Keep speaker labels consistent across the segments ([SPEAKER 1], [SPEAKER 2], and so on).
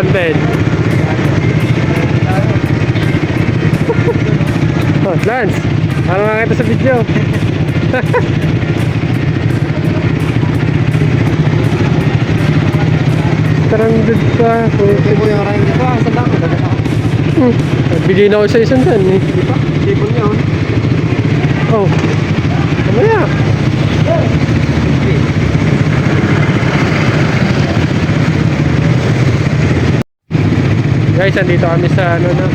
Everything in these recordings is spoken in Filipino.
[SPEAKER 1] content. Oh, Lance, ano nga kita sa video? Stranded ka.
[SPEAKER 2] Ito po yung ride nito. Ang sanda ko.
[SPEAKER 1] Bigay na ako sa isang dan eh.
[SPEAKER 2] Di ba? Sipon niya.
[SPEAKER 1] Oh. Kamaya. Guys, andito kami sa ano na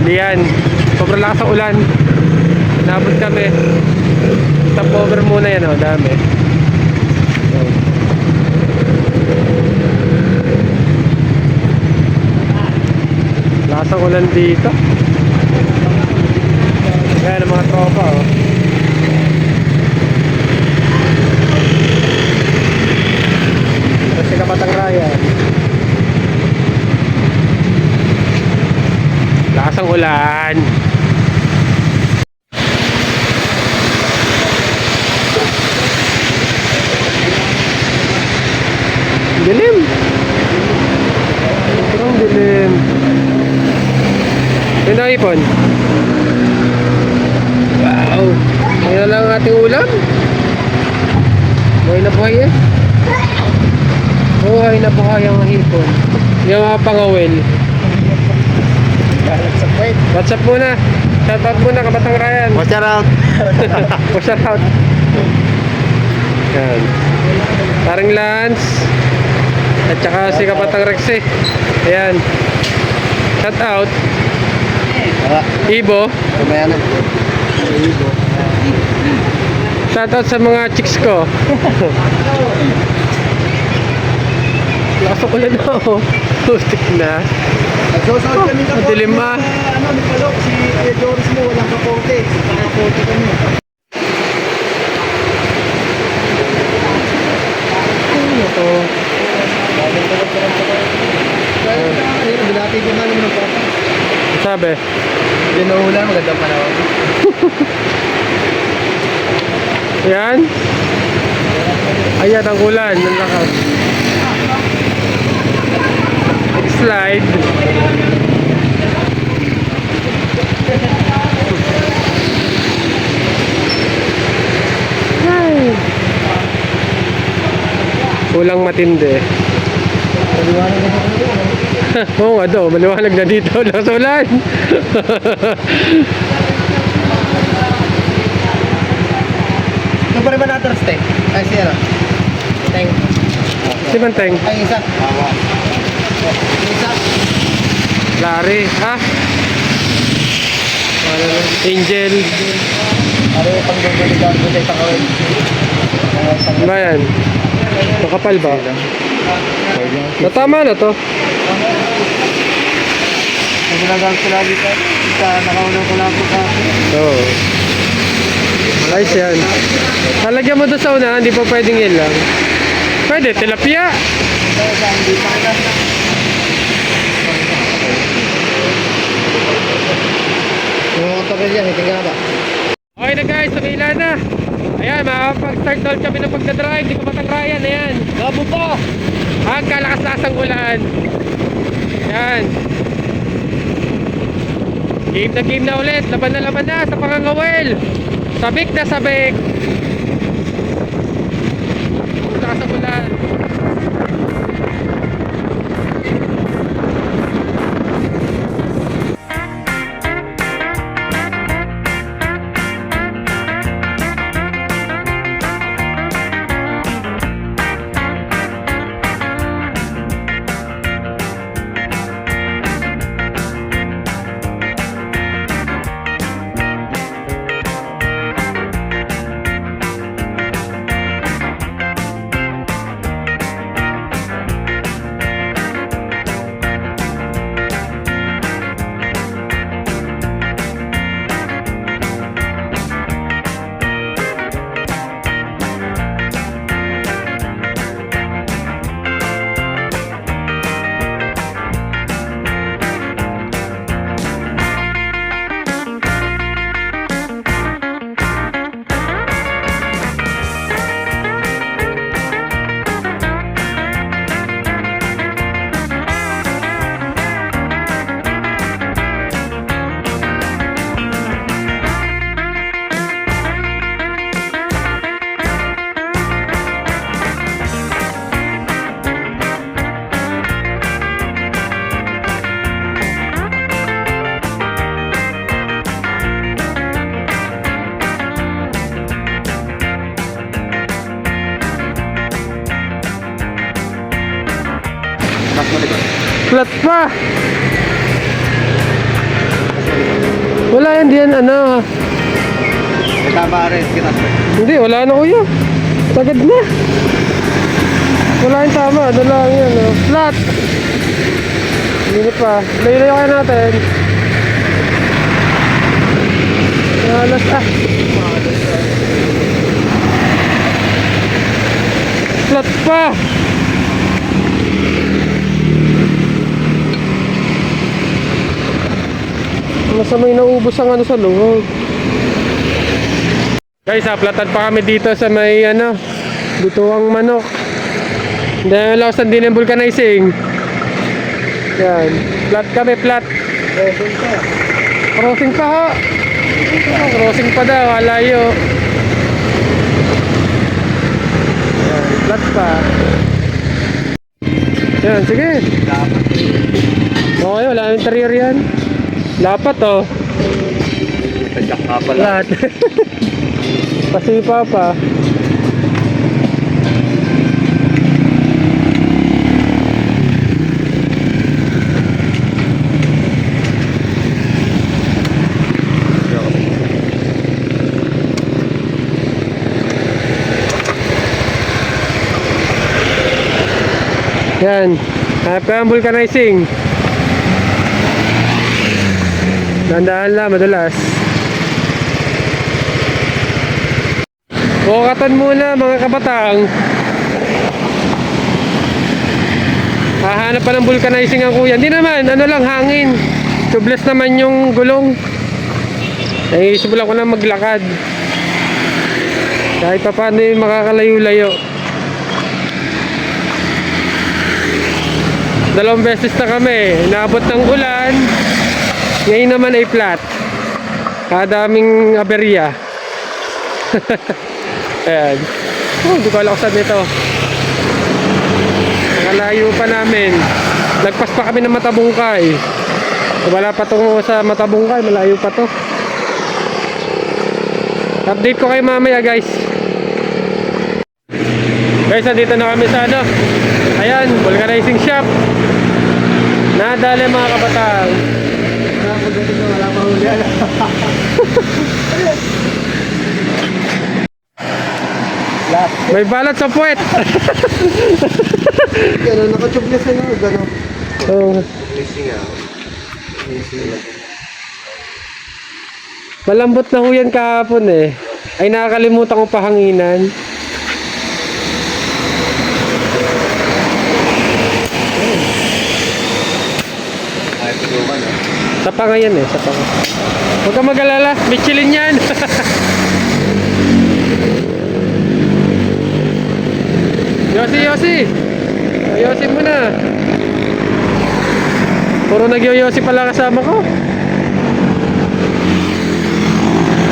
[SPEAKER 1] Lian. Sobrang lakas ang ulan. Nabot kami. Stop over muna yan, oh, dami. Lakas ang ulan dito. Ayan ang mga tropa, oh. Kasi Kapatang Ryan. Lakas ang ulan. Dilim. Sobrang dilim. Yun ang ipon. Wow. Ngayon lang ang ating ulam. Buhay na buhay eh. Buhay na buhay ang hipon. Yung mga pangawil. What's up muna? Shout out muna Kapatang Ryan.
[SPEAKER 2] Watch out.
[SPEAKER 1] Watch out. Yan. Paring Lance. At saka si Kapatang Rexy. Ayan. Shout out. Ibo.
[SPEAKER 2] Kumaya na. Ibo.
[SPEAKER 1] Shout out sa mga chicks ko. Lakas ako lang ako. Pustik na.
[SPEAKER 2] Nagsusod kami kapote.
[SPEAKER 1] Madilim ah.
[SPEAKER 2] Ano, ni Palok, si Kuya Joris mo, walang kapote. Kapote kami.
[SPEAKER 1] Ano to?
[SPEAKER 2] Ayun, bilati ko nga naman ng papa.
[SPEAKER 1] Sabi?
[SPEAKER 2] Dinuhulan, magandang panahon.
[SPEAKER 1] Ayan. Ayan ang ulan. Ang lakas. Slide. Ay. Kulang matindi. Oo nga daw, maliwanag na dito. Lakas ulan.
[SPEAKER 2] Ito pa rin ba natin steak? Ay, siya na. Teng.
[SPEAKER 1] Si Manteng.
[SPEAKER 2] Ay, isa. Isa.
[SPEAKER 1] Larry. Ha? Angel.
[SPEAKER 2] Ano yung pang-gagawin ko sa kawin?
[SPEAKER 1] Ano ba yan? Makapal ba? Natama na to.
[SPEAKER 2] Ang ginagawa ko lagi ka. Nakaunang ko lang po ka.
[SPEAKER 1] Oo. Ayos yan. Halagyan mo doon sa una, hindi pa pwedeng yan lang. Pwede, tilapia.
[SPEAKER 2] Yung tagal yan, tingnan ba?
[SPEAKER 1] Okay na guys, tumila na. Ayan, makapag-start down kami ng pagdadrive. Di Kapatang Ryan, ayan. Gabo po. Ang kalakas-lasang ulan. Ayan. Game na ulit. Laban na sa pangangawil. Sabik na sabik. Lakas ang ulan. Flat pa. Wala yan, diyan ano.
[SPEAKER 2] May tama rin, kita.
[SPEAKER 1] Hindi, wala na kuya. Sagad na. Wala yung tama, ano lang yan. Oh. Flat. Hindi pa. Layo-layo kaya natin. Alas Flat pa. Masamay naubos ang ano sa loob. Guys, platan pa kami dito sa may ano, bituang manok. Dahil lausan din ang vulcanizing. Yan, flat kami, flat. Crossing pa ha. Crossing pa daw, alayo. Yan, flat pa. Yan, sige. Okay, wala yung interior yan. Lapat oh.
[SPEAKER 2] Tadyak nga pala.
[SPEAKER 1] Lahat. Pasipa pa. Yan. Hanap ka ang vulcanizing. Dandahan lang, madalas. Bukatan muna mga kabatang. Hahanap pa ng vulcanizing ang kuya. Hindi naman, ano lang, hangin. Tubeless naman yung gulong. Ay, subulan ko na maglakad. Kahit pa paano yung makakalayo-layo. Dalawang beses na kami. Naabot ng ulan. Ngayon naman ay flat. Kadaming aberya. Ayan. Oh, di ko alam kung saan nito. Nakalayo pa namin. Nagpas pa kami ng Matabungkay. Wala pa tungo sa Matabungkay. Malayo pa to. Update ko kayo mamaya guys. Guys, nandito na kami sa ano. Ayan, vulcanizing shop. Nadali mga kabatang.
[SPEAKER 2] Wala pa huli.
[SPEAKER 1] May balat sa puwet.
[SPEAKER 2] Gano'n, nakatubeless ano, gano'n.
[SPEAKER 1] Oh.
[SPEAKER 2] Missing ah.
[SPEAKER 1] Malambot na ho yan kahapon eh. Ay nakakalimutan ko pahanginan.
[SPEAKER 2] Ay, tulungan ah.
[SPEAKER 1] Sa pa nga yan eh, sa pa nga. Huwag ka mag-alala, Michelin yan. Yosi! Yosi muna. Puro nag-yoyosi pala kasama ko.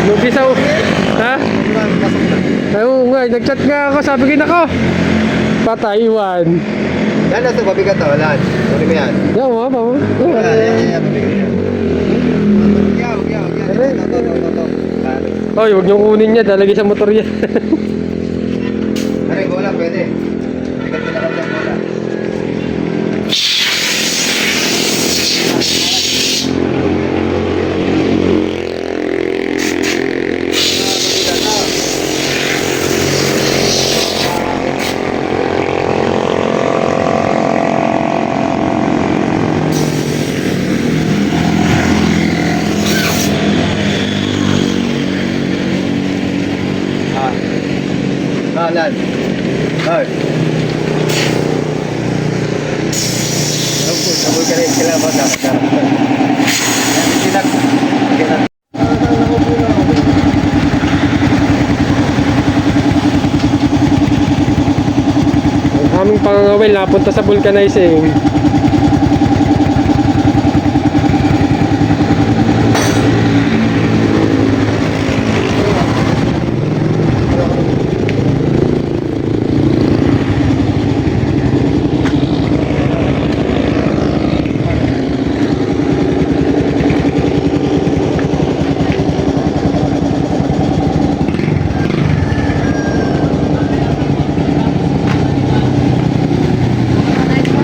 [SPEAKER 1] Nubisa ho. Ha? Ay, oo nga, nag-chat nga ako, sabi ko nako. Pataywan.
[SPEAKER 2] Yan, nasa mabigat na, wala. Sorry mo yan.
[SPEAKER 1] Yan, mama.
[SPEAKER 2] Yan, mabigat.
[SPEAKER 1] Hoy, huwag niyong kunin niya, dalagay sa motor yan.
[SPEAKER 2] Aray, bola, pwede. Mabigat na lang yung bola. Lan. Hoy. Sabol ka rin sila ba dapat ka. Sinak. Sinak.
[SPEAKER 1] Ang aming pangangawil napunta sa vulcanizing.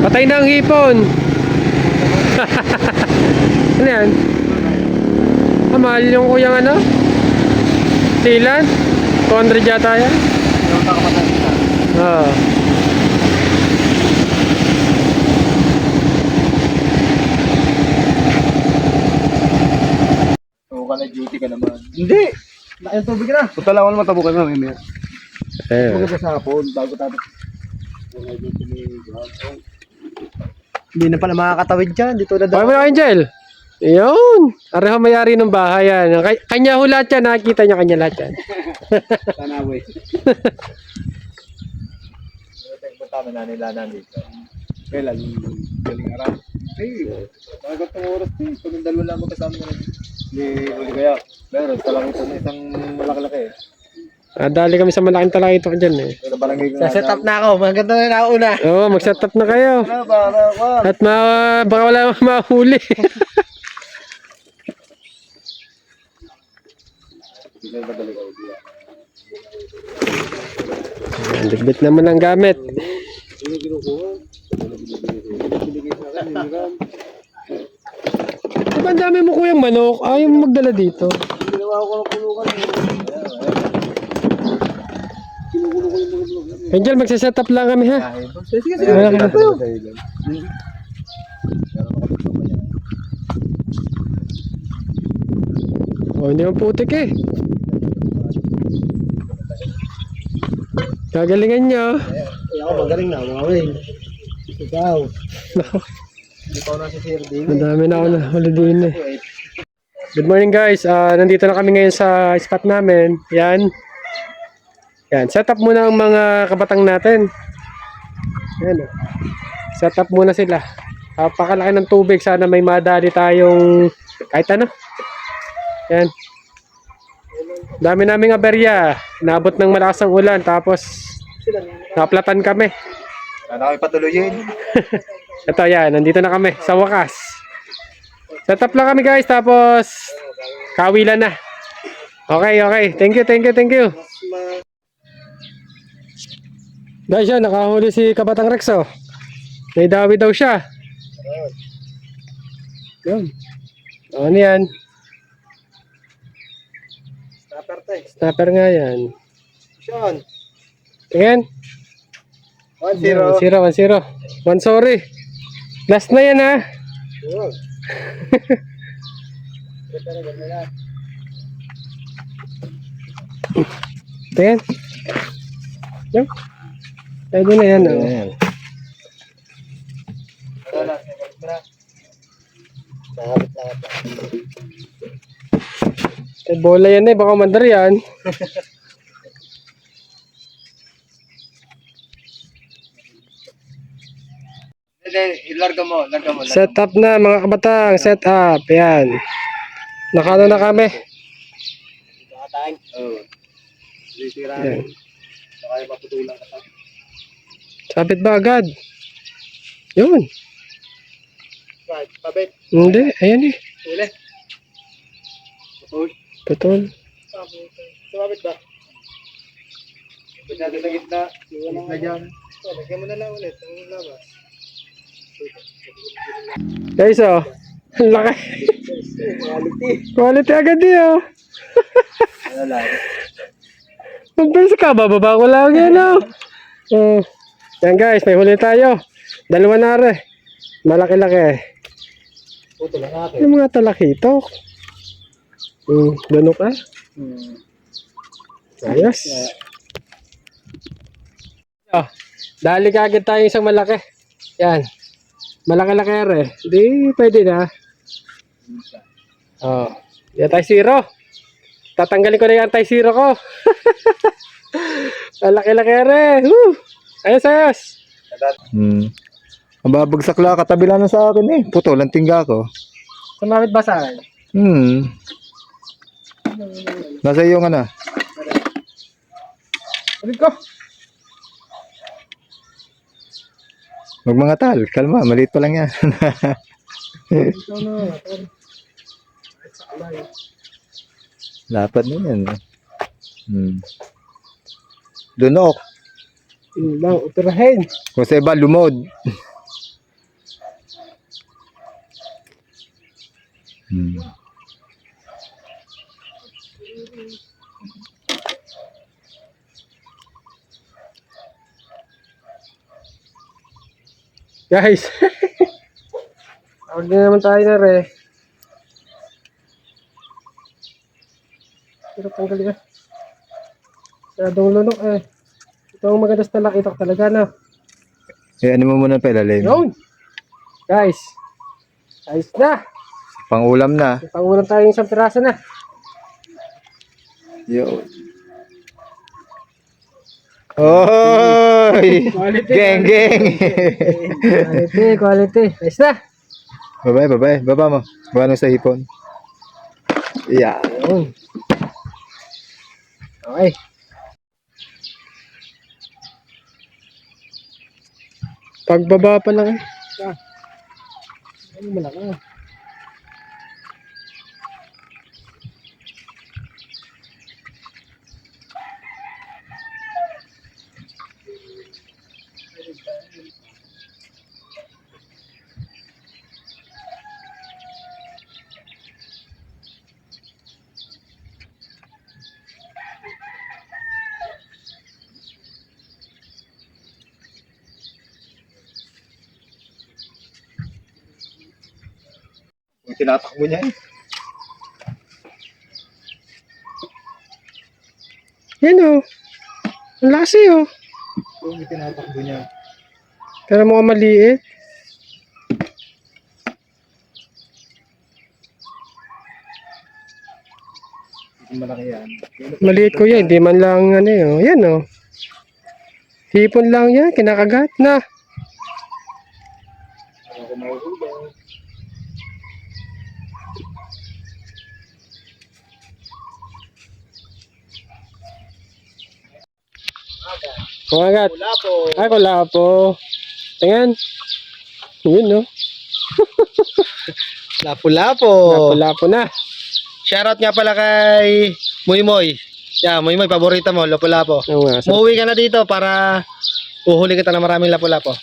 [SPEAKER 1] Patay na ang hipon. Ano yan? Ah, mahal yung kuyang ano? Sealant? 200 yata yan?
[SPEAKER 2] Yung nakapatan ka.
[SPEAKER 1] Oo.
[SPEAKER 2] Oo ka na, duty ka naman. Hindi! Laking tubig na. Punta lang ako naman, tabukan mo. May
[SPEAKER 1] Ayun.
[SPEAKER 2] Huwag ka sa hapon, bago tapos. Hindi na pala makakatawid dyan. Dito na
[SPEAKER 1] Okay mo na, Angel. Ayun. Areho mayari ng bahay yan. Kanya ho lahat yan. Nakikita niya kanya lahat yan.
[SPEAKER 2] Tanaway. Punta na nila nandito. Kailan? Galing araw. Bago itong oras ko. Kung dalawa lang mo kasama na. Hindi huli kaya. Meron talang ito na isang malaki-laki eh.
[SPEAKER 1] Dali kami sa malaking talakito ko dyan eh.
[SPEAKER 2] Pero barangay ko
[SPEAKER 3] Set up na ako. Maganda na nauna.
[SPEAKER 1] Oo, mag-set up na kayo.
[SPEAKER 2] Para.
[SPEAKER 1] At baka wala mahuli. Bitbit naman ang gamit. Diba ang dami mo kuyang manok? Ayaw mo magdala dito.
[SPEAKER 2] Ginawa ko ng kulungan.
[SPEAKER 1] Angel, magsaset up lang kami ha.
[SPEAKER 2] Sige,
[SPEAKER 1] Wala ka na. Oh, hindi mo putik eh. Gagalingan nyo.
[SPEAKER 2] Ako magaling na, mga wing. Ikaw. Ikaw na si Sir Dino.
[SPEAKER 1] Madami na ako na huli din eh. Good morning guys. Nandito na kami ngayon sa spot namin. Yan. Yan. Set up muna ang mga kabatang natin. Yan. Set up muna sila. Pakalaki ng tubig. Sana may madali tayong kahit ano. Yan. Dami naming aberya. Nabot ng malakas ang ulan. Tapos naplatan kami.
[SPEAKER 2] Sana kami patuloyin.
[SPEAKER 1] Ito yan. Nandito na kami. Sa wakas. Set up lang kami guys. Tapos kawilan na. Okay, okay. Thank you. Guys, yan, nakahuli si Kabatang Rex, oh. May dawi daw siya. Yun. Ano yan?
[SPEAKER 2] Snapper tayo.
[SPEAKER 1] Snapper nga yan.
[SPEAKER 2] Sean.
[SPEAKER 1] Tingin.
[SPEAKER 2] 1-0.
[SPEAKER 1] 1-0. 1 sorry. Last na yan, ha? Tingin. Yun. Pwede na yan, oh. Bola yan eh, baka mandar yan.
[SPEAKER 2] Larga mo.
[SPEAKER 1] Set up na mga kabatang, set up. Yan. Nakano na kami.
[SPEAKER 2] Nakatang. Oo. Sisira.
[SPEAKER 1] Yan.
[SPEAKER 2] Saka yung maputulang ka.
[SPEAKER 1] Sabit ba agad? Yun.
[SPEAKER 2] Right. Pabit.
[SPEAKER 1] Hindi, ayan eh.
[SPEAKER 2] Huli. Push.
[SPEAKER 1] Putol.
[SPEAKER 2] Sumabit ba? Pwede natin sa gitna. Gitna dyan. Lagyan mo na lang ulit. Ang labas.
[SPEAKER 1] Guys, oh. Ang laki. Quality agad eh, oh.
[SPEAKER 2] Ano lang.
[SPEAKER 1] Magbilis ka, bababa ko lang yan, oh. Yan guys, may huli tayo. Dalawa na rin. Malaki-laki.
[SPEAKER 2] Puto lang akin.
[SPEAKER 1] Yung mga talakitok. Dunok ah. Ayos. Oh, dali ka agad tayo isang malaki. Yan. Malaki-laki rin. Di, pwede na. Oh, yan tayo zero. Tatanggalin ko na yung anti-zero ko. Malaki-laki rin. Woo! Ayos.
[SPEAKER 2] Mababagsak lang, katabi lang sa akin eh. Puto lang tingga ko.
[SPEAKER 1] Sumamit ba sa akin?
[SPEAKER 2] Nasa iyo nga na.
[SPEAKER 1] Ulit ko.
[SPEAKER 2] Huwag mga tal, kalma, maliit pa lang yan.
[SPEAKER 1] Ito na.
[SPEAKER 2] Lapad na yan. Dunok.
[SPEAKER 1] Bang, utirahin.
[SPEAKER 2] Kung sa iba, lumod. Hmm.
[SPEAKER 1] Guys. Tawag din naman tayo na re. Pero tanggalin na. Masyadong lunok eh. Ito ang maganda sa talakitok talaga na.
[SPEAKER 2] Eh, ano mo muna pailalim?
[SPEAKER 1] Yun! Guys. Ayos na.
[SPEAKER 2] Pangulam na.
[SPEAKER 1] Pangulang tayo isang piraso na.
[SPEAKER 2] Yo. Oy!
[SPEAKER 1] Quality.
[SPEAKER 2] Geng, geng!
[SPEAKER 1] Quality. Ayos na.
[SPEAKER 2] Babay, babay. Baba mo. Baba nung sa hipon. Yeah.
[SPEAKER 1] Yun. Okay. Pagbaba pa lang eh. Ano malaki.
[SPEAKER 2] Tinatakbo niya eh.
[SPEAKER 1] Yan o. Ang lasi o.
[SPEAKER 2] Yung tinatakbo niya.
[SPEAKER 1] Pero mukhang maliit.
[SPEAKER 2] Malaki yan.
[SPEAKER 1] Maliit ko yan. Hindi man lang ano yun. Yan o. Hipon lang yan. Kinakagat na.
[SPEAKER 2] Ako mahulog.
[SPEAKER 1] Kumagat. Ay, kulapo. Tingnan. Yun no.
[SPEAKER 3] Lapu-lapo.
[SPEAKER 1] Kulapo na.
[SPEAKER 3] Shoutout nga pala kay Moy. Yeah, Moy, paborito mo, lapu-lapo.
[SPEAKER 1] Oo nga.
[SPEAKER 3] Umuwi ka na dito para uhuli kita ng maraming lapu-lapo.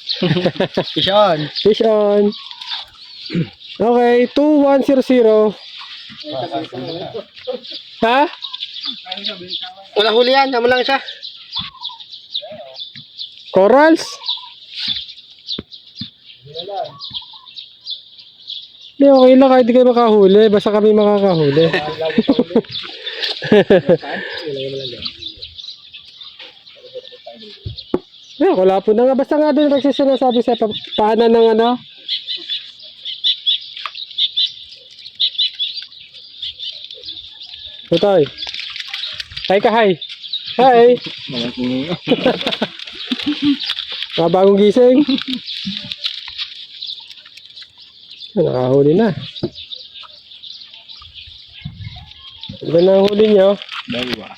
[SPEAKER 3] Fish on.
[SPEAKER 1] Fish on. Okay, 2100. Ha?
[SPEAKER 3] Walang huli yan, naman lang siya.
[SPEAKER 1] Corals? Hindi, okay lang kahit di kayo makahuli. Basta kami makakahuli. Wala po na nga. Basta nga doon nagsisinasabi sa paanan ng ano. Tutoy. Hi ka, hi. Hi. Mga bagong gising. Nakahuli na. Iba na ang huli nyo?
[SPEAKER 2] Dalawa.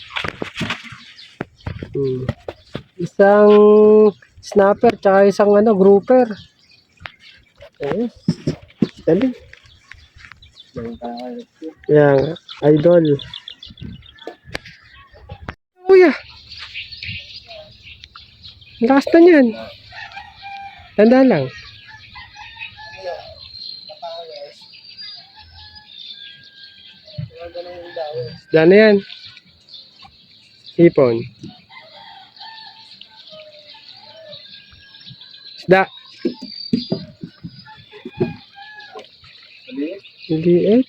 [SPEAKER 1] Isang snapper tsaka isang ano, grouper. Ayos. Dali. Yan, idol. Kuya. Ang lakas na niyan. Tanda lang. Isda na yan. Hipon. Isda. Maliit.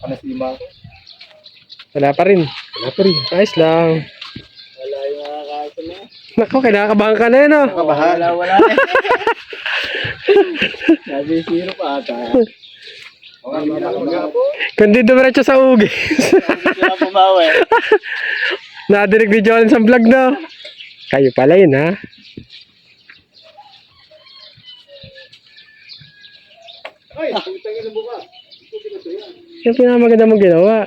[SPEAKER 2] Kanasima.
[SPEAKER 1] Wala pa rin. Wala pa rin. Ayos lang.
[SPEAKER 2] Wala yung makakain na.
[SPEAKER 1] Naku, kinakabahan ka na yun, oh.
[SPEAKER 2] Wala. Sabi zero pa ata. Okay, mga po.
[SPEAKER 1] Kundi dumiretso sa ugis.
[SPEAKER 2] Sila pumawi.
[SPEAKER 1] Nadinig ni Jolin sa vlog, no? Kayo pala yun, ha?
[SPEAKER 2] Ay, putangin na buka.
[SPEAKER 1] Yung pinamaganda mong ginawa.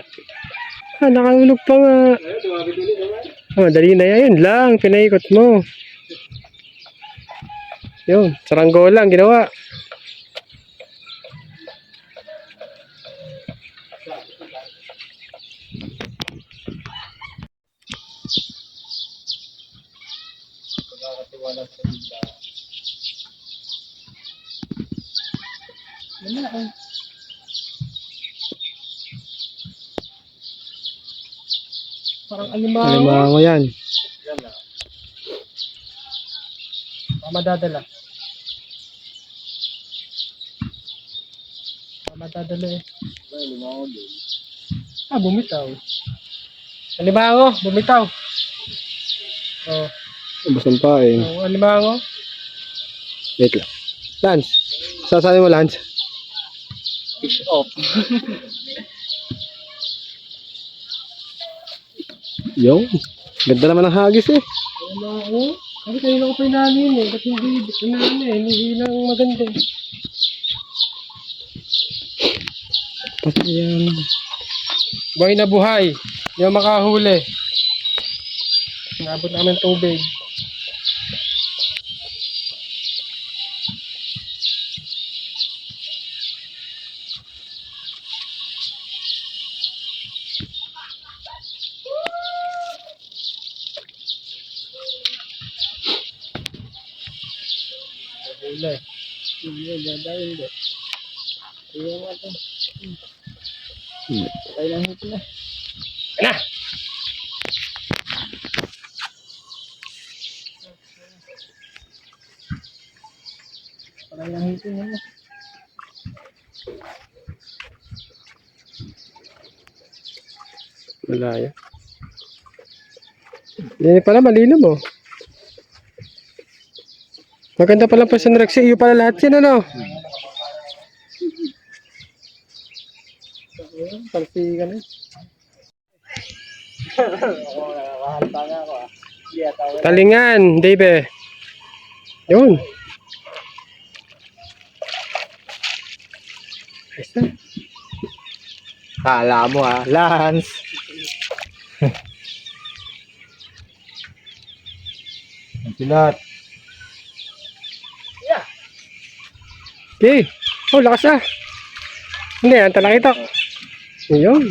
[SPEAKER 1] Nakaulog pa nga.
[SPEAKER 2] Ayun, tumabit ulit naman.
[SPEAKER 1] Dali na yan. Yun lang, pinaikot mo. Yun, saranggola ang ginawa.
[SPEAKER 2] Pagkakatiwala sa bigla.
[SPEAKER 1] Parang alimango.
[SPEAKER 3] Alimango yan.
[SPEAKER 1] Madadala. Madadala eh. Bumitaw. Alimango, bumitaw. Oh,
[SPEAKER 3] Ubus ng pain.
[SPEAKER 1] alimango.
[SPEAKER 3] Wait lang. Lance. Sasabi mo, Lance.
[SPEAKER 2] Fish off.
[SPEAKER 3] Yo. Ganda naman ng hagis eh.
[SPEAKER 1] Alimango. Kasi kanina ko pa inanin eh. Ba't hindi inanin eh. Hindi lang maganda eh.
[SPEAKER 3] Pati yan.
[SPEAKER 1] Buhay na buhay. Hindi ako makahuli. Nabot namin tubig. Huli. Huli, dadawin din. Iyan nga ito. Kailangan ito na. Na! Kailangan ito na.
[SPEAKER 3] Malaya. Yan pala, malinaw mo. Maganda pala pa sa Rexy. Iyo pala lahat yan, ano?
[SPEAKER 1] Palsikan eh.
[SPEAKER 3] Talingan, Dave. Yun. Ayos na.
[SPEAKER 2] Kala mo Lance. Ang pilat.
[SPEAKER 3] Okay. Oh, lakas ah. Hindi, ang talakitok. Ayun.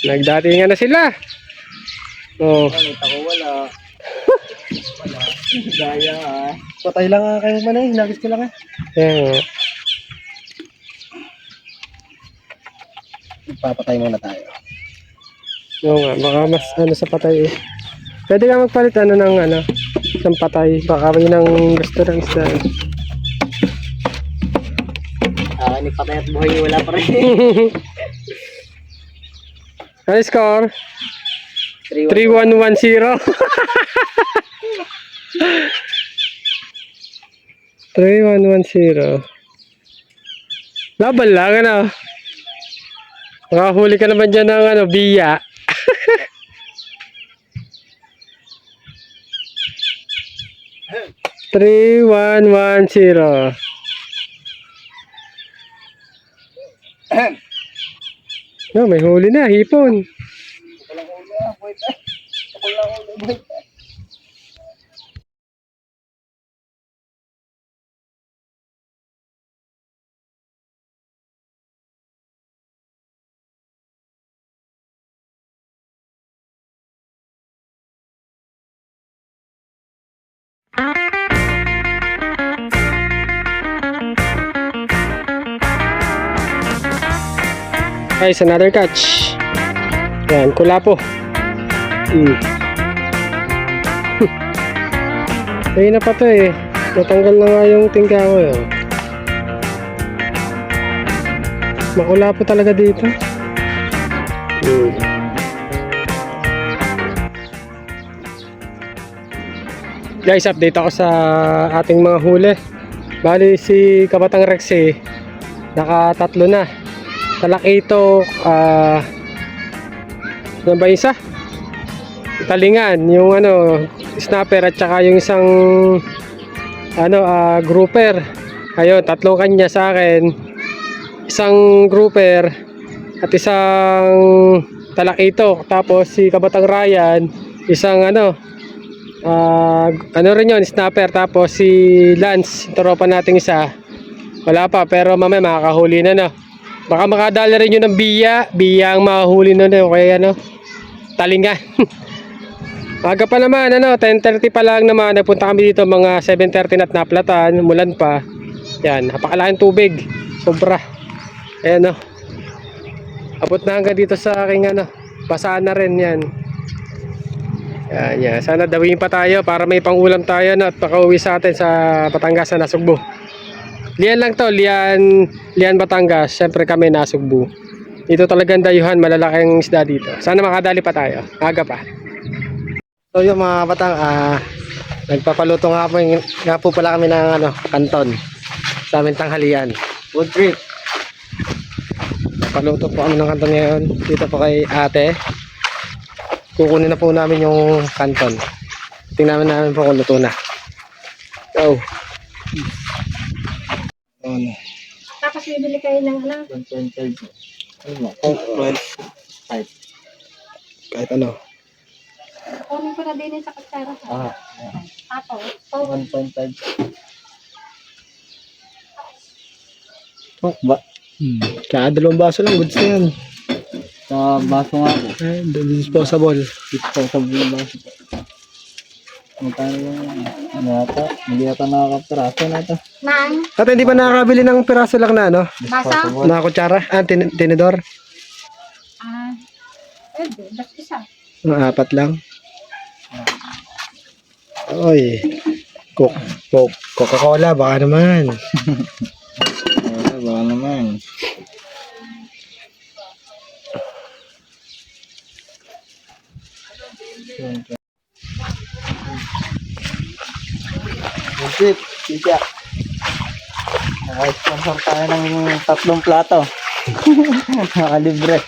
[SPEAKER 3] Nagdatingan na sila. Oh.
[SPEAKER 2] Nakita ko wala. Wala. Daya
[SPEAKER 1] Patay lang nga kayo man eh. Hinagis ko lang eh.
[SPEAKER 3] Ayan.
[SPEAKER 2] Papatay muna tayo.
[SPEAKER 3] Oo nga, baka mas ano sa patay eh. Pwede ka magpalit ano ng ano, ng patay. Baka yun ang gusto ng isda.
[SPEAKER 2] Ni patay at buhay wala pa rin.
[SPEAKER 3] Ano score?
[SPEAKER 2] 3-1.
[SPEAKER 3] 3-1-1-0. 3-1-1-0. Laban lang ano. Makahuli ka naman dyan ng ano, biya. Three, one, 0. No, may huli na, hipon. Guys, another catch. Yan, kulapo. Ayun na pa to eh. Natanggal na nga yung tingka ko eh. Makulapo talaga dito. Guys, update ako sa ating mga huli. Bali si Kabatang Rexy nakatatlo na. Talakito, ano ba isa? Talingan, yung ano, snapper at saka yung isang ano, grouper. Ayun, tatlong kanya sa akin. Isang grouper at isang talakito. Tapos si Kabatang Ryan, isang ano, ano rin yun, snapper. Tapos si Lance, tropa nating isa, wala pa, pero mamaya makakahuli na no. Baka makadala rin yun ng biya ang makahuli na no. Kaya ano, talingan. Aga pa naman, ano, 10:30 pa lang naman. Nagpunta kami dito mga 7:30 at naplatan, mulan pa. Yan, napakalaking tubig, sobra. Ayan no, abot na hanggang dito sa aking ano, basaan na rin yan. Yan. Sana dawin pa tayo para may pangulam tayo na at makauwi sa atin sa Batangas na Nasugbu. Lian lang to, Lian Batangas. Siyempre kami Nasugbu. Dito talagang dayuhan, malalaking isda dito. Sana makadali pa tayo. Aga pa.
[SPEAKER 2] So yung mga batang, nagpapaluto nga po pala kami ng kanton sa aming tanghalian. Food trip. Paluto po kami ng kanton ngayon. Dito po kay ate. Kukunin na po namin yung kanton. Tingnan namin po kung luto na. Go.
[SPEAKER 4] Tapos bibili kayo ng ano?
[SPEAKER 2] 12. Kahit ano.
[SPEAKER 4] Kunin ko na din sa kutsara. Tapos,
[SPEAKER 2] 1.5. Oh, ba? Kaya 2 baso lang, goods na yan. Sa baso nga po.
[SPEAKER 3] Disposable.
[SPEAKER 2] Disposable yung baso. Magkano yung hindi yata nakakapiraso na ito.
[SPEAKER 4] Nang,
[SPEAKER 3] At hindi ba nakakabili ng piraso lang na ano?
[SPEAKER 4] basa?
[SPEAKER 3] Na kutsara? Tinidor?
[SPEAKER 4] Pwede, basta isa.
[SPEAKER 3] Mga 4 lang. Oy. Coca-Cola, baka naman.
[SPEAKER 2] Baka naman. Sip, sika. Sponsor tayo ng 3 plato. Nakalibre.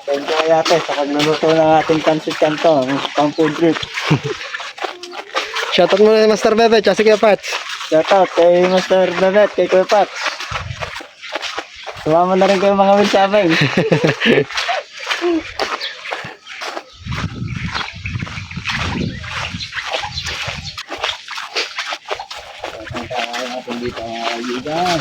[SPEAKER 2] Thank you kay ate sa pagluluto ng ating pansit kanto, pang food trip.
[SPEAKER 3] Shoutout mo na Master Bebe, tsaka sige Pats.
[SPEAKER 2] Shoutout kay Master Bebet, kay Kuya Pat. Sumama na rin kayo mga winsabay. Natin dito mga kaibigan.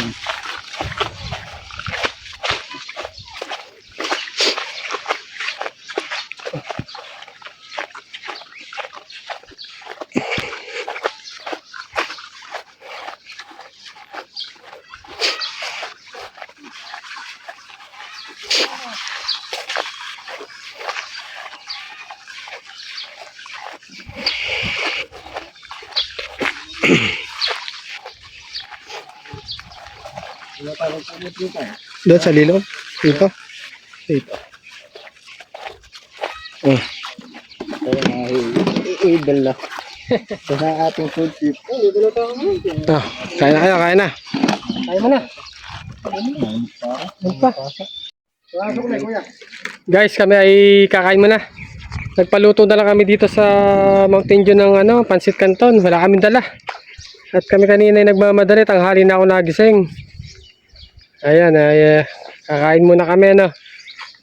[SPEAKER 3] Doon sa lilo. Dito. Dito.
[SPEAKER 2] Kaya mga i-idol na. Ito na ating food trip.
[SPEAKER 3] Kain na kayo, kain na.
[SPEAKER 2] Kaya mo na.
[SPEAKER 3] Guys, kami ay kakain muna. Nagpaluto na lang kami dito sa Mountain Dew ng Pansit Canton. Wala kaming dala. At kami kanina ay nagmamadali. Tanghali na ako nagising. Ayan, kakain muna kami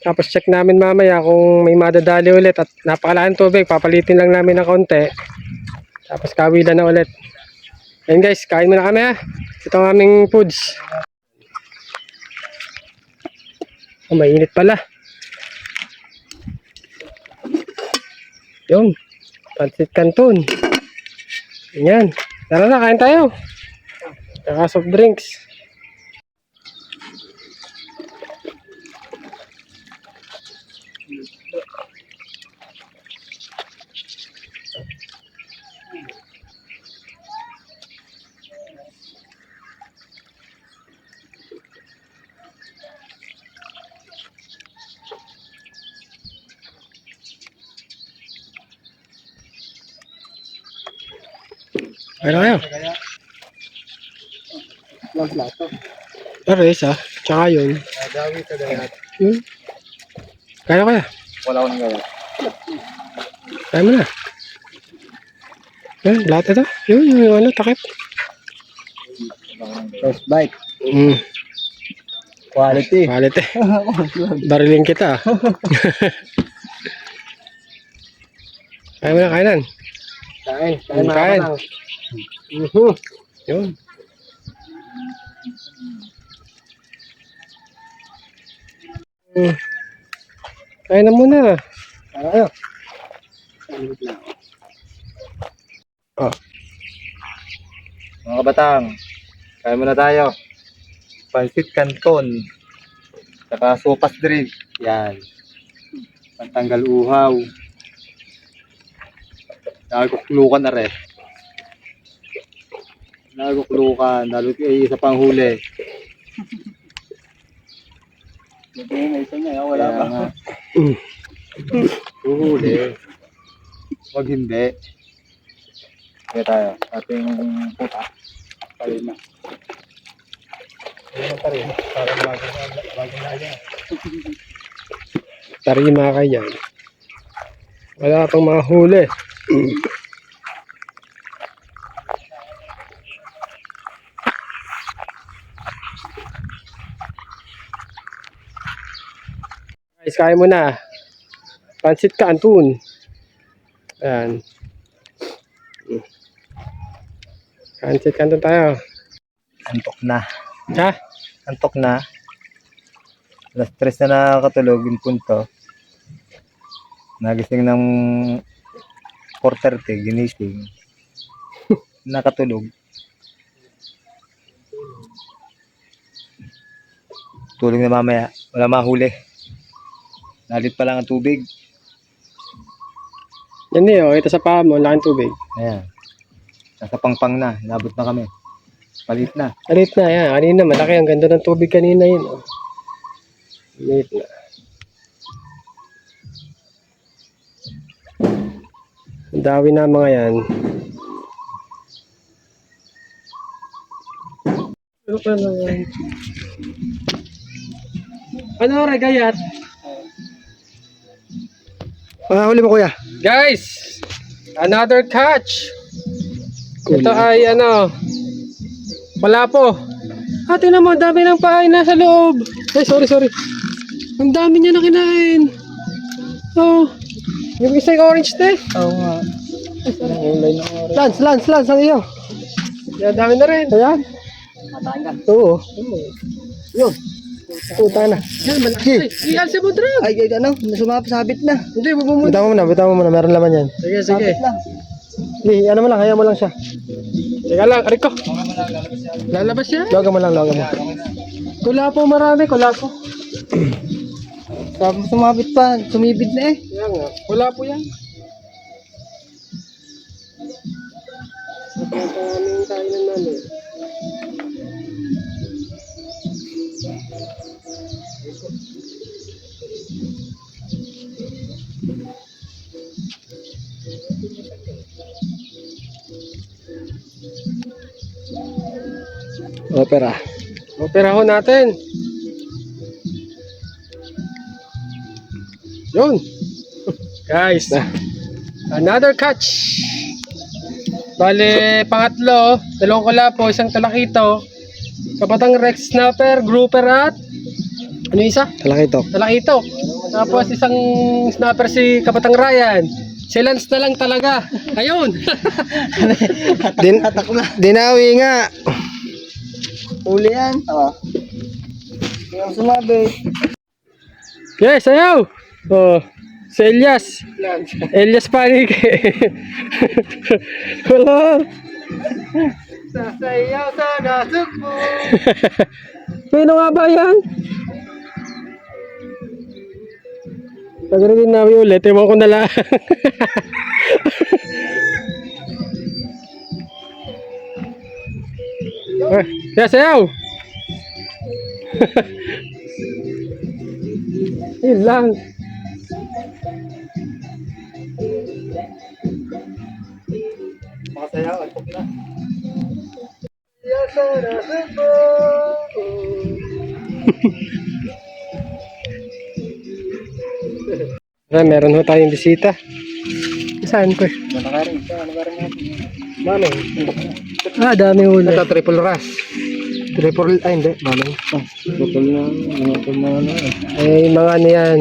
[SPEAKER 3] Tapos check namin mamaya kung may madadali ulit. At napakalaking tubig. Papalitin lang namin ng konti. Tapos kawilan na ulit. Ayan guys, kain muna kami ha. Ito ang aming foods. Mainit pala. Yung Pansit Canton. Ayan. Tara na, kain tayo. Saka soft drinks. Ano kayo?
[SPEAKER 2] Plato.
[SPEAKER 3] Pero isa, tsaka yun.
[SPEAKER 2] Dawi ka gayat.
[SPEAKER 3] Kaya kaya?
[SPEAKER 2] Wala akong gayat.
[SPEAKER 3] Kaya mo na. Yan, lahat ito. Yung takip.
[SPEAKER 2] First bite.
[SPEAKER 3] Mm,
[SPEAKER 2] Quality.
[SPEAKER 3] quality. Bariling kita. Kaya mo na, kainan.
[SPEAKER 2] Kain.
[SPEAKER 3] Kain. Yun. Kain na muna.
[SPEAKER 2] Ayaw.
[SPEAKER 3] Oh.
[SPEAKER 2] Mga kabatang, kain muna tayo. Pansit Canton. Saka sopas drink. Yan. pantanggal uhaw. Nagkuklukan na rin. Nagkuklukan, lalo isa pang huli. May isa niya, wala pa. Uhuli. Wag hindi. Kaya tayo, ating puta. Palima. Para bagong laya.
[SPEAKER 3] Tarima ka yan. Wala pang mga huli. Guys, kaya mo na. Pansit ka, Antun. Ayan. Pansit ka, Antun tayo.
[SPEAKER 2] Antok na.
[SPEAKER 3] Ha?
[SPEAKER 2] Antok na. Alas 3 na nakakatulog yung punto. Nagising ng 4:30, ginising. Nakatulog. Tulog na mamaya. Wala mahuli. Nalit pa lang ang tubig.
[SPEAKER 3] Yan eh, oh. Ito sa paa mo, laking tubig.
[SPEAKER 2] Ayan. Nasa pangpang na. Inabot na kami. Palit na.
[SPEAKER 3] Alit na, yan. Kanina, malaki. Ang ganda ng tubig kanina yun. Oh. Alit na. Ang dawi na mga yan. Ano pa naman? Ano, regayat?
[SPEAKER 2] Huli mo kuya.
[SPEAKER 3] Guys! Another catch! Ito ay ano, wala po. Tingnan mo, ang dami ng pahay nasa loob. Ay, sorry. Ang dami niya na kinain. Oh, yung isang orange na eh.
[SPEAKER 2] Oo nga.
[SPEAKER 3] Lance, ang iyo. Ang dami na rin. Ayan. Oo. Yun. Puta na. Yan, malaki. Ialsa mo drag.
[SPEAKER 2] Ay, ano? Sumapasabit na.
[SPEAKER 3] Hindi, bubumuli.
[SPEAKER 2] Bitaw mo muna. Meron laman yan.
[SPEAKER 3] Sige.
[SPEAKER 2] Hindi, ano mo lang. Hayaan mo lang siya.
[SPEAKER 3] Teka lang, aray ko. Lalabas siya?
[SPEAKER 2] Loga mo lang.
[SPEAKER 3] Kulapo marami, kulapo.
[SPEAKER 2] Sumabit pa. Sumibid na eh.
[SPEAKER 3] Kaya nga, kulapo yan. Napakaaming kainan namin. Opera ho natin. Yun. Guys, another catch. Bale, pangatlo, dalawang kulapo, isang talakito, kapatang Rex Snapper, grouper at ano yung isa?
[SPEAKER 2] Talakito.
[SPEAKER 3] Talakito. Tapos isang snapper si kapatang Ryan. Si Lance na lang talaga. Ayun.
[SPEAKER 2] Dinawi nga. Huli yan. Oo. Yung sumabit.
[SPEAKER 3] Yes, ayaw. Oh, si Elias. Elias Panik. Wala.
[SPEAKER 2] Sasayaw sa nasugbo.
[SPEAKER 3] Pino nga ba yan? Pag rin namin ulit, ewan ko na lang. Yes, ayaw. Yun lang.
[SPEAKER 2] Makasayaw, antok na.
[SPEAKER 3] Meron ho tayong bisita. Saan ko?
[SPEAKER 2] Nakaring natin.
[SPEAKER 3] Mamay. Dami huli.
[SPEAKER 2] Ito, triple rush. Triple, ay hindi, mamay. Triple na ano.
[SPEAKER 3] Eh, mga ano yan.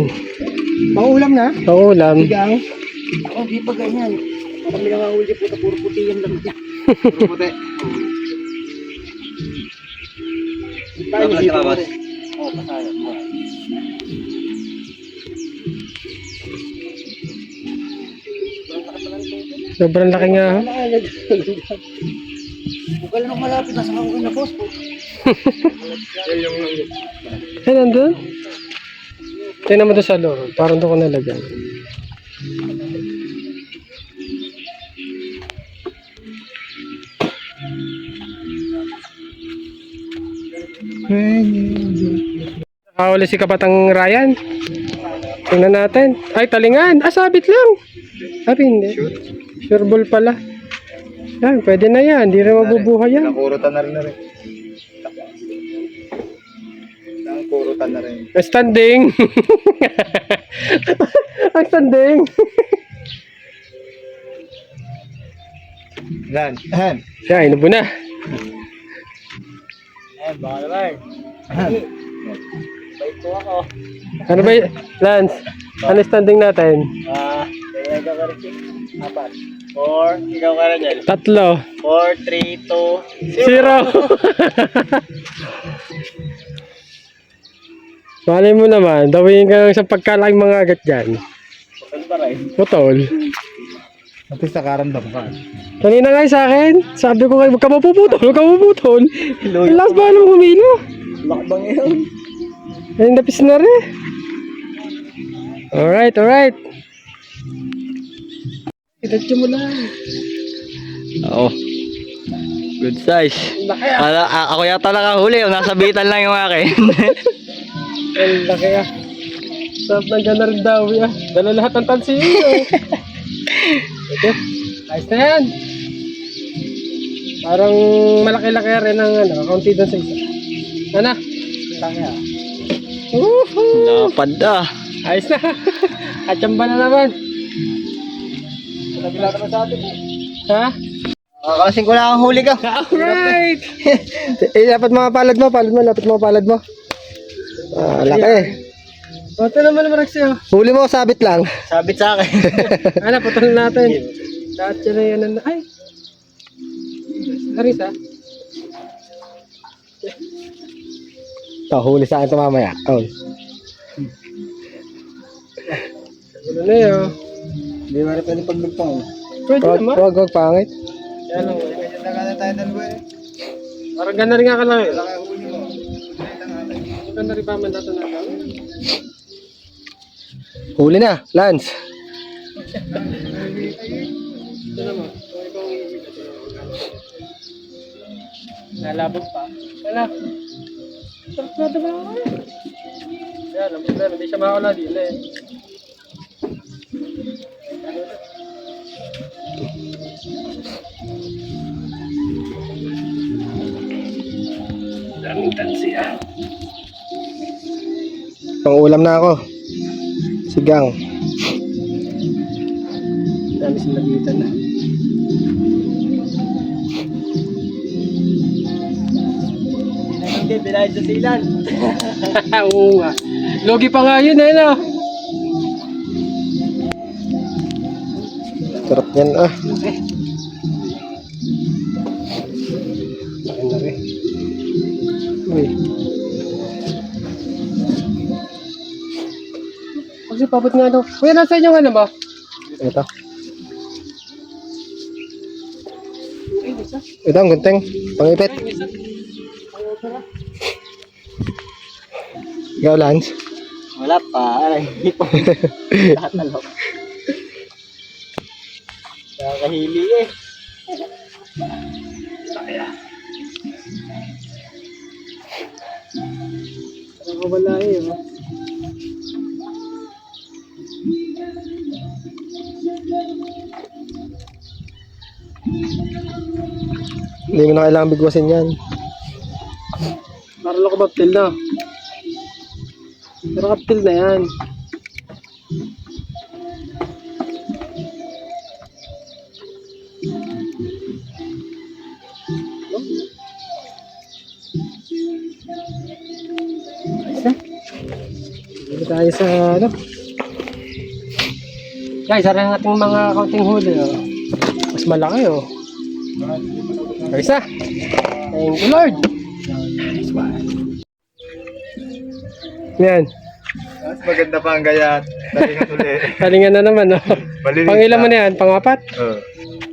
[SPEAKER 2] Pangulam na?
[SPEAKER 3] Pangulam.
[SPEAKER 2] Bigang. Oh, di pa ganyan. Kami lang ang huli, puro puti yan lang. Puro puti. Tayo mo dito. Oo, pasaya.
[SPEAKER 3] Sobrang laki nga. Ho.
[SPEAKER 2] Huwag ka lang malapit, nasa ako na boss po.
[SPEAKER 3] Ay, nandun? Tingnan mo doon sa loob. Parang doon ko nalagyan. Nakahuli si Kapatang Ryan. Tingnan natin. Ay, talingan. Ah, sabit lang. Sabi hindi. Sure ball pala. Yan, pwede na yan. Hindi rin mabubuhay yan.
[SPEAKER 2] Nakurutan na rin na rin. Nakurutan na rin.
[SPEAKER 3] Standing. Ang standing.
[SPEAKER 2] Yan. Yan.
[SPEAKER 3] Yan, inubo na.
[SPEAKER 2] Yan, baka naman. Bait po ako.
[SPEAKER 3] Ano ba Lance? Ano standing natin?
[SPEAKER 2] Kaya ka rin. Apat. 4, ikaw ka rin yan.
[SPEAKER 3] 3.
[SPEAKER 2] 4, 3, 2,
[SPEAKER 3] 0. Malay mo naman, dawin ka ng isang pagkalaking mga agat dyan.
[SPEAKER 2] Putol pa rin.
[SPEAKER 3] Putol.
[SPEAKER 2] At least nakaramdam ka.
[SPEAKER 3] Kanina nga sa akin, sabi ko kayo, huwag ka mapuputol, huwag ka mapuputol. Ang last ba naman humilo?
[SPEAKER 2] Lakbang yun.
[SPEAKER 3] Ay, napis na rin. Alright, alright. Itatyo mo lang.
[SPEAKER 5] Oo. Good size. Ako yata nakahuli. Nasa bitan lang yung akin.
[SPEAKER 3] Ang laki ah. Sarap ng gana rin daw ah. Dala lahat ng tansi yun. Okay. Ayos na yan. Parang malaki-laki rin ang ano, kaunti doon sa isa. Ano? Laki ah. Woohoo!
[SPEAKER 5] Lapad ah.
[SPEAKER 3] Ayos na. Katsamba na naman.
[SPEAKER 2] Nabila naman sa atin.
[SPEAKER 3] Ha?
[SPEAKER 2] Kakalasin ko na ang huli ka.
[SPEAKER 3] Alright! Dapat mga palad mo, lapit mga palad mo. Ah, laki. Ito naman naman sa'yo. Huli mo, sabit lang.
[SPEAKER 2] Sabit sa akin.
[SPEAKER 3] Ano, putol natin. Lahat yun na yan. Ay! Haris ah. Ito, huli sa akin ito mamaya. Oh. Ano na yun?
[SPEAKER 2] Hindi mo rin pwede pagbigtong.
[SPEAKER 3] Pwede naman.
[SPEAKER 1] Wag, pangit.
[SPEAKER 3] Kaya lang.
[SPEAKER 2] Ganyan na gana tayo dalawa eh.
[SPEAKER 3] Parang gana rin nga ka lang eh.
[SPEAKER 2] Wala kayo huli mo.
[SPEAKER 3] Gana rin pa man dito na lang.
[SPEAKER 1] Huli na, Lance.
[SPEAKER 3] Ito naman. Kung ikaw ang iibig. Nalabog pa. Wala. Sarap na diba ako eh. Yan, ang problema. Hindi siya makakala dila eh. Daming tansi ah.
[SPEAKER 1] Pang ulam na ako. Sigang.
[SPEAKER 3] Dami silang lagitan na.
[SPEAKER 2] Hindi, binayad sa silan.
[SPEAKER 3] Oo nga. Logi pa nga yun eh no.
[SPEAKER 1] Sarap yan ah.
[SPEAKER 3] Laki na rin. Uy. Kasi pabot nga daw. Kuya, nasa inyo nga na ba?
[SPEAKER 1] Ito. Ito ang gunting. Pangipit. Ikaw, Lance.
[SPEAKER 2] Wala pa. Aray, hindi pa. Lahat na lang. Nakakahili eh.
[SPEAKER 3] Ako wala eh. Oh.
[SPEAKER 1] Hindi mo na kailangan bigwasin yan.
[SPEAKER 3] Parang ako baptil na. Pero kaptil na yan. Dito tayo sa ano. Guys, sarang ating mga kaunting huli. Oh. Mas malaki oh. Ayos na. Thank you Lord. Yan.
[SPEAKER 2] Mas maganda pa ang gaya. Talingan uli.
[SPEAKER 3] Talingan na naman oh.
[SPEAKER 2] Malinis
[SPEAKER 3] Pangilan
[SPEAKER 2] na.
[SPEAKER 3] mo na yan? Pangapat?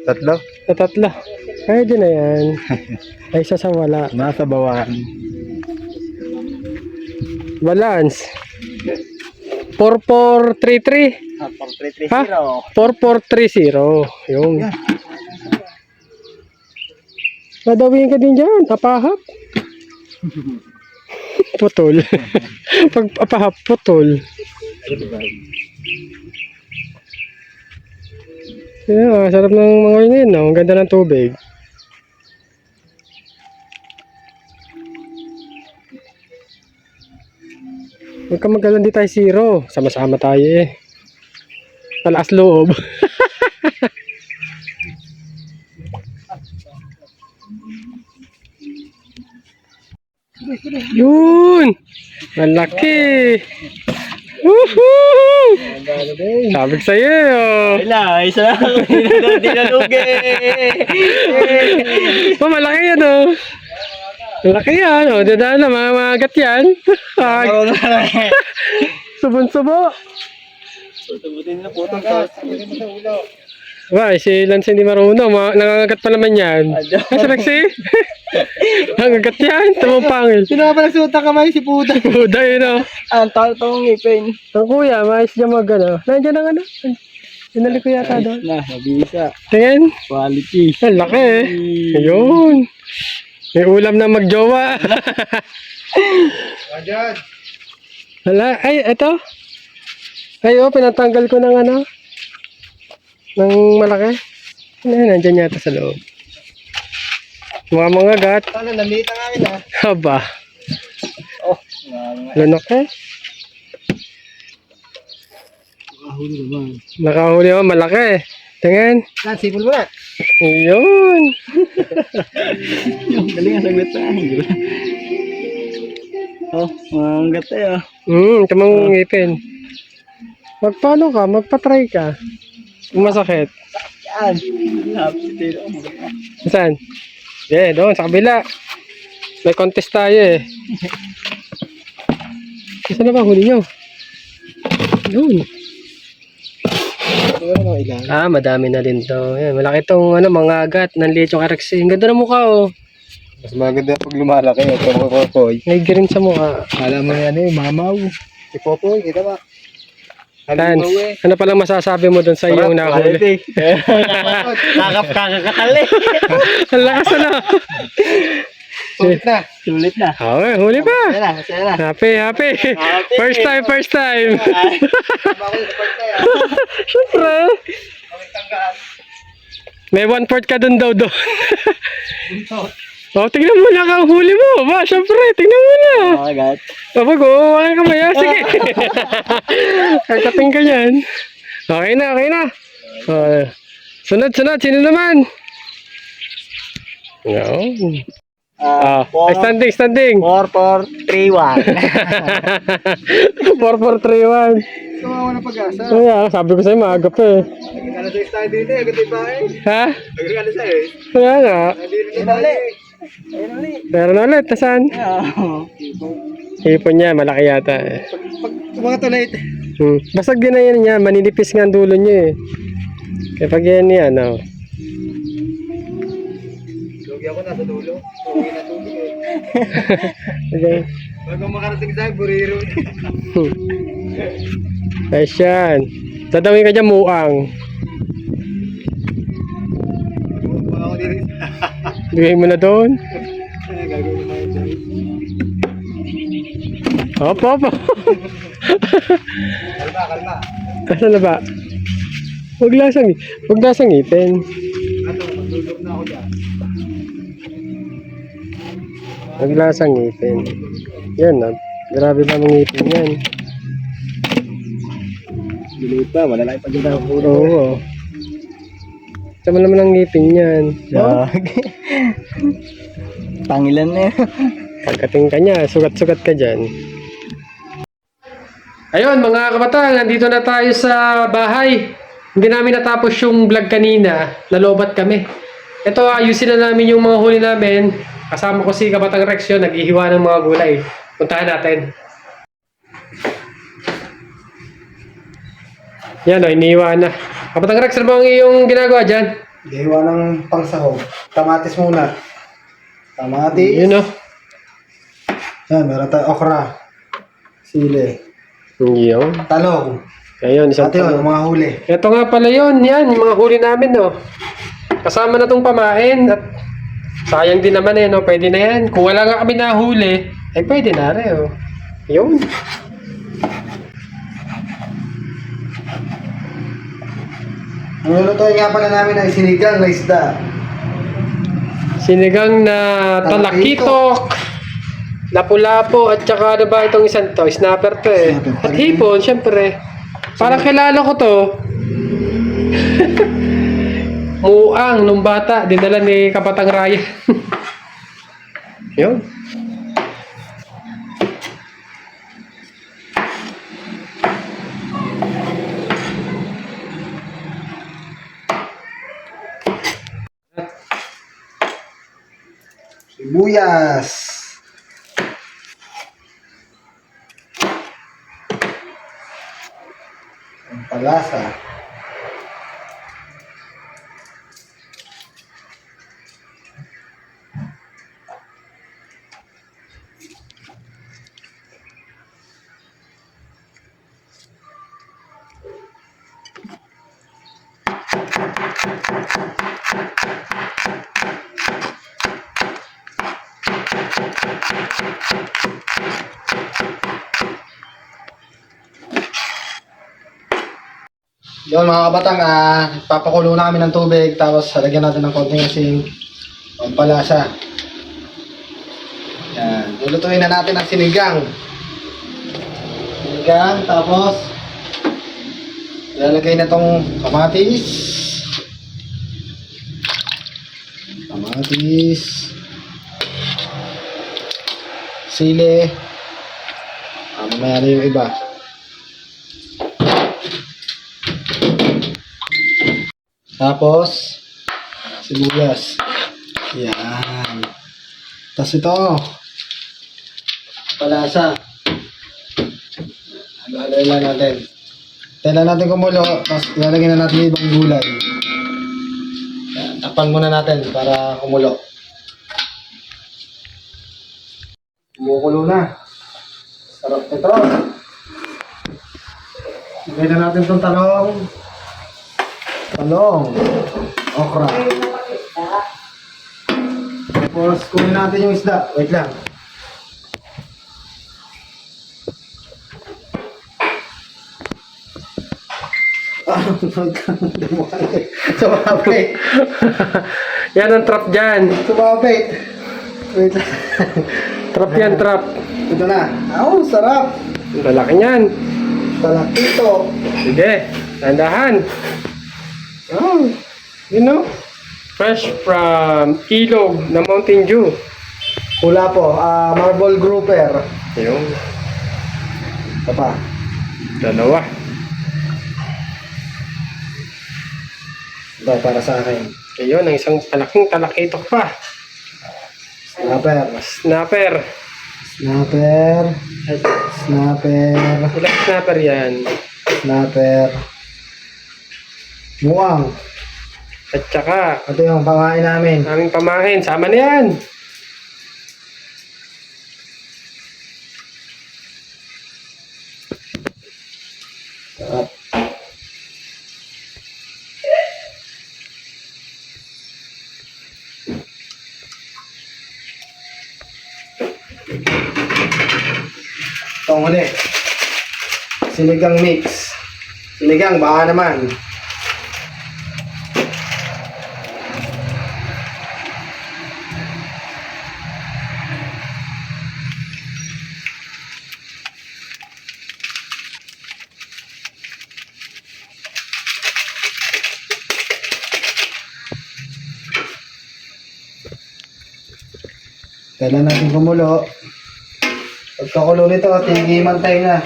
[SPEAKER 2] Tatlo?
[SPEAKER 3] Sa 3. Pwede na yan. Ay, isa sa wala.
[SPEAKER 2] Nasa bawahan.
[SPEAKER 3] Balance. 4433.
[SPEAKER 2] Ah, 4330.
[SPEAKER 3] Ha? 4430. Yung. Nadawin ka din dyan. Apahap. Putol. Pag apahap, putol. Yeah, sarap ng mga yun, no? Ang ganda ng tubig. Huwag ka magalan, di tayo zero. Sama-sama tayo eh. Malakas loob. Yun! Malaki! Woohoo! Sabi ko sa'yo oh.
[SPEAKER 5] Wala, isa lang. Hindi nalugi.
[SPEAKER 3] Oh, malaki yan oh. Malaki yan oh. Dadaan na, mga magat yan.
[SPEAKER 5] Marunong na lang eh.
[SPEAKER 3] Subon-subo.
[SPEAKER 5] Tutubutin na po itong
[SPEAKER 2] Hindi mo sa ulo.
[SPEAKER 3] Ba, si Lance hindi marunong. Nangangagat pa naman yan. Ay, si Lexi? Nangangagat yan. Tamang pangil.
[SPEAKER 2] Sino pa nagsuot ng kamay? Si Puda.
[SPEAKER 3] Buda yun oh.
[SPEAKER 5] Ang tawag ngipin.
[SPEAKER 3] Ang kuya, maayos dyan mag ano. Nandiyan ang ano. Sinali ko yata doon.
[SPEAKER 5] Na, mabisa.
[SPEAKER 3] Tingin.
[SPEAKER 5] Quality.
[SPEAKER 3] Ang laki eh. Ayun. May ulam na magjowa.
[SPEAKER 2] Ayan.
[SPEAKER 3] Hala, ay, eto. Ay, oh, pinatanggal ko ng ano. Ng malaki. Ano, nandyan yata sa loob. Mga gat.
[SPEAKER 2] Sana nandito ang amin ha.
[SPEAKER 3] Haba.
[SPEAKER 2] Oh,
[SPEAKER 3] Lunok eh.
[SPEAKER 2] nakahuli naman.
[SPEAKER 3] Nakahuli ako, malaki. Tingin.
[SPEAKER 2] Yan, sipol mo na.
[SPEAKER 3] Ayun.
[SPEAKER 5] Yung galing ang sagot sa akin, di ba? Oh, manggat tayo.
[SPEAKER 3] Tamang ngipin. Magpaano ka? Magpatry ka. Kung masakit.
[SPEAKER 5] Yan. Lapit dito.
[SPEAKER 3] Saan? Doon, sa kabila. May contest tayo eh. Saan na ba huli nyo? Doon. Madami na din to. Yan, malaki tong ano, mga agat. Nanliit yung kareksi. Ang ganda ng mukha oh.
[SPEAKER 2] Mas maganda pag lumalaki. Ito mga Popoy.
[SPEAKER 3] May green sa mukha.
[SPEAKER 2] Alam mo yan eh, mamaw. Si Popoy, kita ba?
[SPEAKER 3] Lance, ano palang masasabi mo doon sa iyong nahuli?
[SPEAKER 5] Kakakakakali.
[SPEAKER 3] Ang lakas ano?
[SPEAKER 2] Sulit na.
[SPEAKER 5] Sulit na.
[SPEAKER 3] Okay, huli pa.
[SPEAKER 5] Masaya na, masaya na.
[SPEAKER 3] Happy. First time. Siyempre. May 1/4 ka doon daw. Oh, tingnan mo na ang huli mo. Ba, siyempre, tingnan mo na.
[SPEAKER 5] Oh, agad.
[SPEAKER 3] Kapag wala ka maya, sige. Kakating ka yan. Okay na. Sunod, sino naman? No. Standing.
[SPEAKER 5] 4-4-3-1.
[SPEAKER 3] 4431.
[SPEAKER 2] Kawawa na pag-asa.
[SPEAKER 3] Kaya, sabi ko sa'yo, maaga pa eh.
[SPEAKER 2] Nagkakala sa tayo din eh, agad yung bahay.
[SPEAKER 3] Ha?
[SPEAKER 2] Nagkakala sa'yo eh.
[SPEAKER 3] Kaya nga.
[SPEAKER 2] Nandito na tayo eh.
[SPEAKER 3] Meron ulit, tasan? Hipon niya, malaki yata eh.
[SPEAKER 2] Pag mga tulay.
[SPEAKER 3] Basag din na yan niya, maninipis nga ang dulo niya eh. Kaya pag yan yan, oh.
[SPEAKER 2] Lugi ako nasa dulo. Uwi na tubig eh.
[SPEAKER 3] Okay.
[SPEAKER 2] Bago makarating sa'yo, buriro.
[SPEAKER 3] Ayos yan. Dadawin ka dyan, muang.
[SPEAKER 2] Baka ako dito.
[SPEAKER 3] Bigay mo na doon.
[SPEAKER 2] Gagawin mo yun dyan.
[SPEAKER 3] Opo.
[SPEAKER 2] Kalma.
[SPEAKER 3] Asan na ba? Huwag lasang ipin.
[SPEAKER 2] Magdudok na ako dyan.
[SPEAKER 3] Huwag lasang ipin. Yan na. Grabe ba mga ipin yan?
[SPEAKER 2] Diliit pa, wala lang pag-ina ako.
[SPEAKER 3] Oo. Sama naman ang ngipin yan.
[SPEAKER 5] Pangilan na yun.
[SPEAKER 3] Pagkating ka niya, sugat-sugat ka dyan. Ayun mga kabatang, nandito na tayo sa bahay. Hindi namin natapos yung vlog kanina. Nalobat kami. Ito, ayusin na namin yung mga huli namin. Kasama ko si Kabatang Rex yun, nag-ihiwa ng mga gulay. Puntahan natin. Yan o, inihiwa na. Kabatang Rex, ano ba ang iyong ginagawa dyan?
[SPEAKER 2] Gawa ng pangsahog. Kamatis muna. Kamatis.
[SPEAKER 3] Yun o.
[SPEAKER 2] Yan, meron tayo okra. Sili.
[SPEAKER 1] Yun.
[SPEAKER 2] talong.
[SPEAKER 1] Ayun, isang
[SPEAKER 2] Ito yun, yung mga huli.
[SPEAKER 1] Ito nga pala yun, yan, yung mga huli namin, no. Kasama na tong pamain at sayang din naman no, pwede na yan. Kung wala nga kami nahuli, ay pwede na rin, oh. Yun.
[SPEAKER 2] Ang lulutuin nga pala namin ay sinigang na isda.
[SPEAKER 1] Sinigang na talakitok, lapu-lapu, at saka ano ba itong isang to? Snapper to eh. At hipon, syempre. Parang kilala ko to. Muang nung bata, dinala ni Kapatang Ryan. Yun.
[SPEAKER 2] Sibuyas. Ang palasa. Yun mga kabatang, papakulo na kami ng tubig tapos lagyan natin ng konting asin, pampalasa. Yan, lulutuin na natin ang sinigang. Sinigang, tapos ilalagay na tong kamatis. Kamatis. Sili. Mamaya na yung iba. Tapos, sibuyas. Yan. Tapos ito, palasa. Halo-haloy lang natin. Tela natin kumulo, tapos ilalagay na natin yung ibang gulay. Yan. Takpan muna natin para kumulo. Kumukulo na. Sarap ito. Lagay na natin itong talong. Talong, okra. Tapos kunin natin yung isda. Wait lang. Sumabit.
[SPEAKER 1] Yan ang trap dyan.
[SPEAKER 2] Sumabit. Wait lang.
[SPEAKER 1] Trap yan, trap.
[SPEAKER 2] Ito na. Oh, sarap.
[SPEAKER 1] Ang lalaki niyan.
[SPEAKER 2] Talakito.
[SPEAKER 1] Sige, tandahan. Oh, you know, fresh from ilog na Mountain Dew.
[SPEAKER 2] Hula po, marble grouper.
[SPEAKER 1] Yung
[SPEAKER 2] Ito pa.
[SPEAKER 1] dalawa.
[SPEAKER 2] Ito para sa akin.
[SPEAKER 1] Ayun, ang isang malaking talakitok pa.
[SPEAKER 2] Snapper.
[SPEAKER 1] Snapper.
[SPEAKER 2] Snapper. Snapper.
[SPEAKER 1] Ilang snapper yan?
[SPEAKER 2] Snapper. Muang.
[SPEAKER 1] At saka,
[SPEAKER 2] Ito yung pamain namin.
[SPEAKER 1] aming pamahin. Sama na yan.
[SPEAKER 2] Sarap. Itong huli. Sinigang mix. Sinigang, baka naman. Kailan natin kumulo. Pagkakulo nito, tigiman tayo na.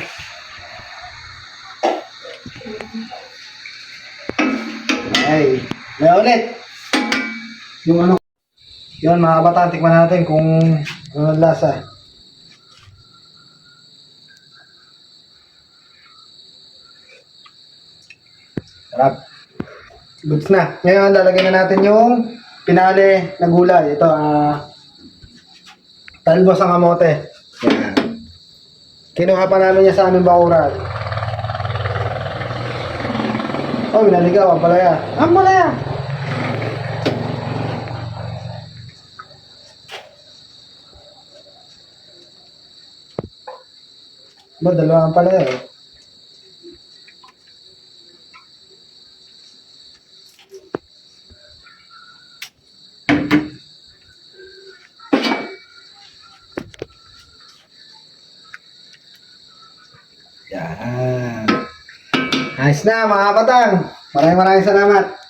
[SPEAKER 2] Ay, may ulit. Yung ano. Yun mga kabataan, tikman natin kung ano ang lasa. Sarap. Goods na. Ngayon, lalagyan na natin yung pinali na gulay. Ito, talbos ang kamote. Yan.
[SPEAKER 3] Kinuha pa namin niya sa aming bakuran. Oh, minaligaw ang palaya. Ang palaya! Ba, dalawa ang palaya eh. Yan. Ayos na mga kapatang. Maraming salamat.